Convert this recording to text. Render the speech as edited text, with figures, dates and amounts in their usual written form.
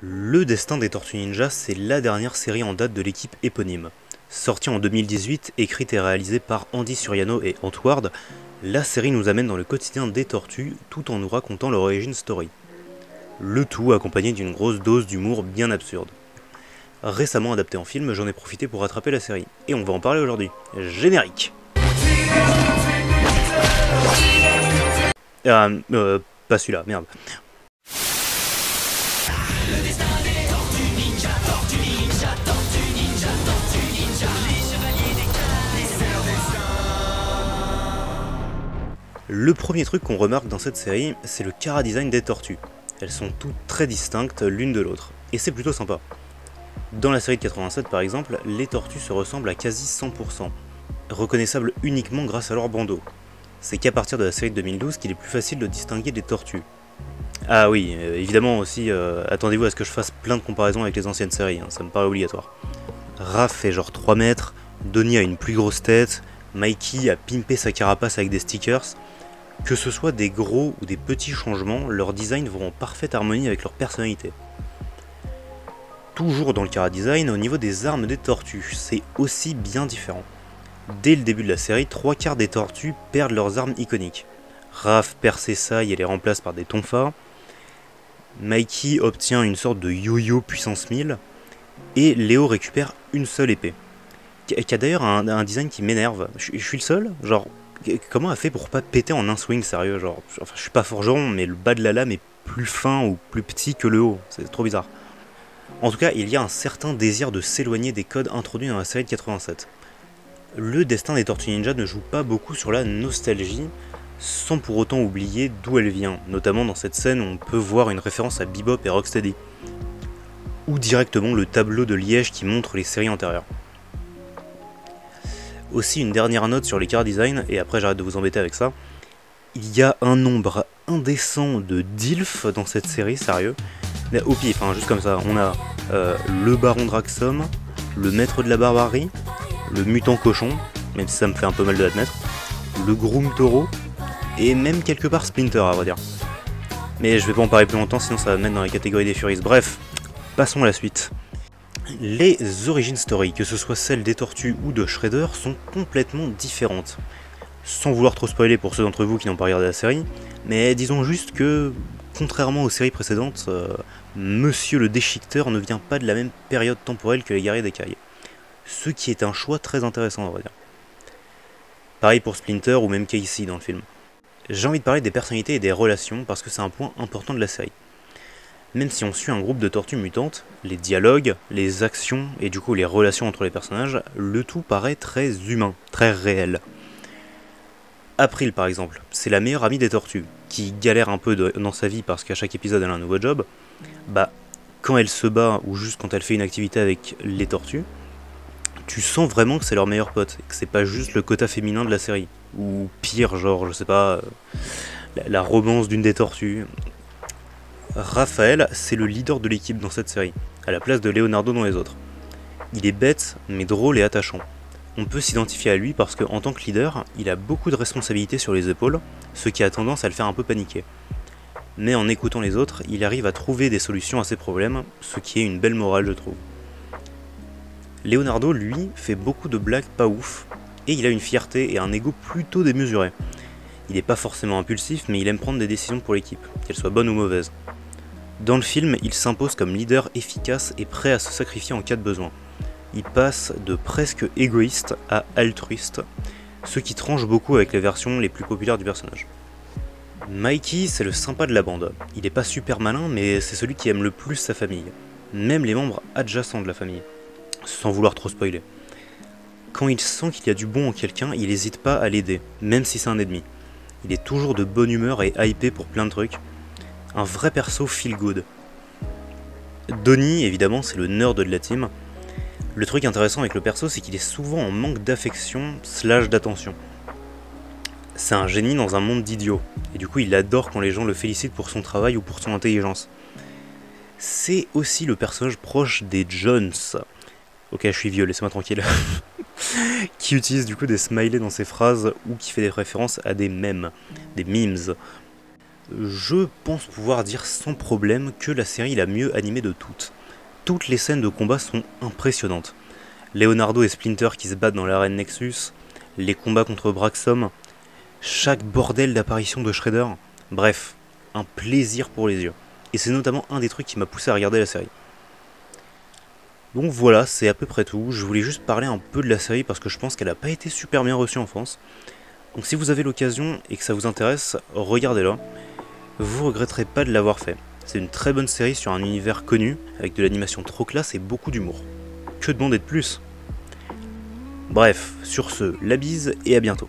Le Destin des Tortues Ninja, c'est la dernière série en date de l'équipe éponyme. Sortie en 2018, écrite et réalisée par Andy Suriano et Ant Ward, la série nous amène dans le quotidien des tortues tout en nous racontant leur origin story. Le tout accompagné d'une grosse dose d'humour bien absurde. Récemment adapté en film, j'en ai profité pour rattraper la série, et on va en parler aujourd'hui. Générique. Pas celui-là, merde. Le premier truc qu'on remarque dans cette série, c'est le chara-design des tortues. Elles sont toutes très distinctes l'une de l'autre, et c'est plutôt sympa. Dans la série de 87 par exemple, les tortues se ressemblent à quasi 100%, reconnaissables uniquement grâce à leur bandeau. C'est qu'à partir de la série de 2012 qu'il est plus facile de distinguer des tortues. Ah oui, évidemment aussi, attendez-vous à ce que je fasse plein de comparaisons avec les anciennes séries, hein, ça me paraît obligatoire. Raph fait genre 3 mètres, Donnie a une plus grosse tête, Mikey a pimpé sa carapace avec des stickers. Que ce soit des gros ou des petits changements, leurs designs vont en parfaite harmonie avec leur personnalité. Toujours dans le chara-design, au niveau des armes des tortues, c'est aussi bien différent. Dès le début de la série, 3/4 des tortues perdent leurs armes iconiques. Raph perd ses sailles et les remplace par des tonfas. Mikey obtient une sorte de yo-yo puissance 1000. Et Léo récupère une seule épée. Qui a d'ailleurs un design qui m'énerve. Je suis le seul? Genre, comment elle fait pour pas péter en un swing, sérieux? Genre, enfin, je suis pas forgeron, mais le bas de la lame est plus fin ou plus petit que le haut. C'est trop bizarre. En tout cas, il y a un certain désir de s'éloigner des codes introduits dans la série de 87. Le Destin des Tortues Ninja ne joue pas beaucoup sur la nostalgie, sans pour autant oublier d'où elle vient, notamment dans cette scène où on peut voir une référence à Bebop et Rocksteady, ou directement le tableau de Liège qui montre les séries antérieures. Aussi une dernière note sur les chara-design, et après j'arrête de vous embêter avec ça. Il y a un nombre indécent de DILF dans cette série, sérieux. Mais au pif, hein, juste comme ça, on a le baron Draxum, le maître de la barbarie, le mutant cochon, même si ça me fait un peu mal de l'admettre, le groom taureau, et même quelque part Splinter à vrai dire. Mais je vais pas en parler plus longtemps, sinon ça va me mettre dans la catégorie des Furies. Bref, passons à la suite. Les origin story, que ce soit celles des tortues ou de Shredder, sont complètement différentes. Sans vouloir trop spoiler pour ceux d'entre vous qui n'ont pas regardé la série, mais disons juste que, contrairement aux séries précédentes, Monsieur le Déchiqueteur ne vient pas de la même période temporelle que les guerriers d'écailles. Ce qui est un choix très intéressant, à vrai dire. Pareil pour Splinter ou même Casey dans le film. J'ai envie de parler des personnalités et des relations parce que c'est un point important de la série. Même si on suit un groupe de tortues mutantes, les dialogues, les actions et du coup les relations entre les personnages, le tout paraît très humain, très réel. April par exemple, c'est la meilleure amie des tortues, qui galère un peu dans sa vie parce qu'à chaque épisode elle a un nouveau job. Bah, quand elle se bat ou juste quand elle fait une activité avec les tortues, tu sens vraiment que c'est leur meilleur pote, et que c'est pas juste le quota féminin de la série. Ou pire, genre, je sais pas, la romance d'une des tortues. Raphaël, c'est le leader de l'équipe dans cette série, à la place de Leonardo dans les autres. Il est bête, mais drôle et attachant. On peut s'identifier à lui parce qu'en tant que leader, il a beaucoup de responsabilités sur les épaules, ce qui a tendance à le faire un peu paniquer. Mais en écoutant les autres, il arrive à trouver des solutions à ses problèmes, ce qui est une belle morale je trouve. Leonardo, lui, fait beaucoup de blagues pas ouf, et il a une fierté et un ego plutôt démesuré. Il n'est pas forcément impulsif, mais il aime prendre des décisions pour l'équipe, qu'elles soient bonnes ou mauvaises. Dans le film, il s'impose comme leader efficace et prêt à se sacrifier en cas de besoin. Il passe de presque égoïste à altruiste, ce qui tranche beaucoup avec les versions les plus populaires du personnage. Mikey, c'est le sympa de la bande. Il n'est pas super malin, mais c'est celui qui aime le plus sa famille. Même les membres adjacents de la famille. Sans vouloir trop spoiler. Quand il sent qu'il y a du bon en quelqu'un, il n'hésite pas à l'aider, même si c'est un ennemi. Il est toujours de bonne humeur et hypé pour plein de trucs. Un vrai perso feel good. Donnie, évidemment, c'est le nerd de la team. Le truc intéressant avec le perso, c'est qu'il est souvent en manque d'affection / d'attention. C'est un génie dans un monde d'idiots, et du coup il adore quand les gens le félicitent pour son travail ou pour son intelligence. C'est aussi le personnage proche des Jones. Ok, je suis vieux, laissez-moi tranquille. Qui utilise du coup des smileys dans ses phrases ou qui fait des références à des mèmes, des memes. je pense pouvoir dire sans problème que la série est la mieux animée de toutes. Toutes les scènes de combat sont impressionnantes. Leonardo et Splinter qui se battent dans l'arène Nexus, les combats contre Braxom, chaque bordel d'apparition de Shredder, bref, un plaisir pour les yeux. Et c'est notamment un des trucs qui m'a poussé à regarder la série. Donc voilà, c'est à peu près tout. Je voulais juste parler un peu de la série parce que je pense qu'elle n'a pas été super bien reçue en France. Donc si vous avez l'occasion et que ça vous intéresse, regardez-la. Vous regretterez pas de l'avoir fait. C'est une très bonne série sur un univers connu, avec de l'animation trop classe et beaucoup d'humour. Que demander de plus? Bref, sur ce, la bise et à bientôt.